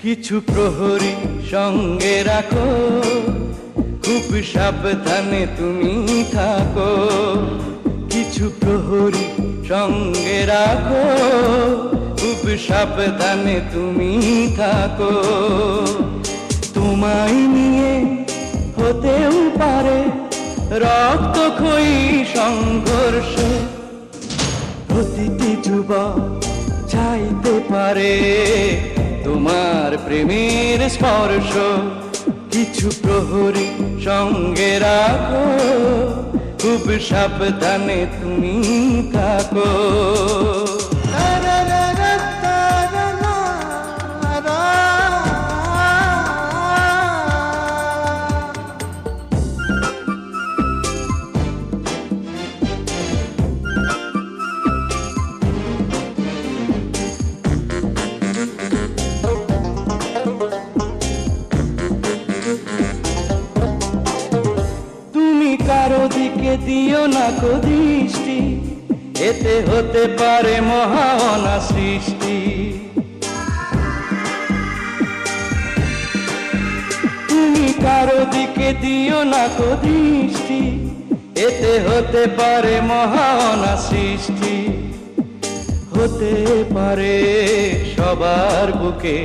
কিছু প্রহরী সঙ্গে রাখো, খুব সাবধানে তুমি থাকো। কিছু প্রহরী সঙ্গে রাখো, খুব সাবধানে তুমি থাকো। তোমায় নিয়ে হতেও পারে রক্তক্ষয়ী সংঘর্ষ, প্রতিটি যুবক চাইতে পারে তোমার প্রেমের স্পর্শ। কিছু প্রহরী সঙ্গে রাখো, খুব সাবধানে তুমি থাকো। কারো দিকে দিও না কো দৃষ্টি, এতে হতে পারে মহানা সৃষ্টি। তুমি কারো দিকে দিও না কো দৃষ্টি, এতে হতে পারে মহানা সৃষ্টি। হতে পারে সবার বুকে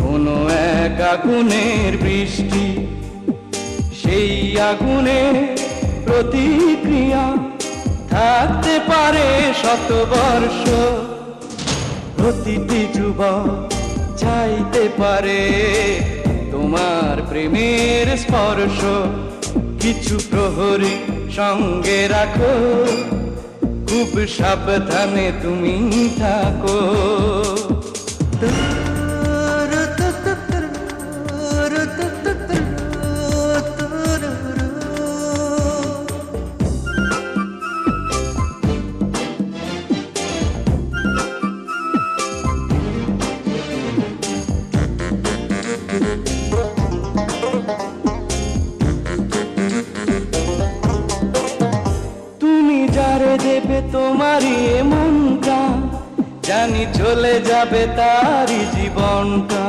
কোনো এক আগুনের বৃষ্টি, সেই আগুনের প্রতিক্রিয়া থাকতে পারে শত বর্ষ। প্রতিটি যুবক চাইতে পারে তোমার প্রেমের স্পর্শ। কিছু প্রহরী সঙ্গে রাখো, খুব সাবধানে তুমি থাকো। তুমি যারে দেবে তোমারই মনটা, জানি চলে যাবে তারই জীবনটা।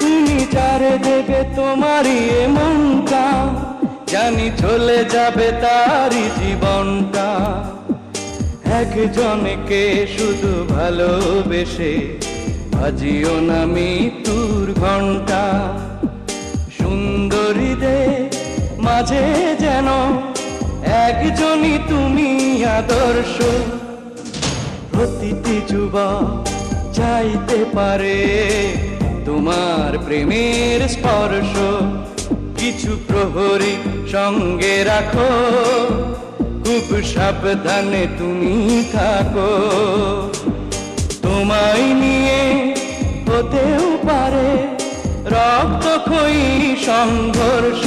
তুমি যারে দেবে তোমারই মনটা, জানি চলে যাবে তারই জীবনটা। একজনকে শুধু ভালোবেসে বাজিও না মৃত্যুর ঘণ্টা। সুন্দরীদের মাঝে যেন একজনই তুমি আদর্শ। প্রতিটি যুবক চাইতে পারে তোমার প্রেমের স্পর্শ। কিছু প্রহরী সঙ্গে রাখো, খুব সাবধানে তুমি থাকো। তোমায় নিয়ে হতেও পারে রক্তক্ষয়ী সংঘর্ষ।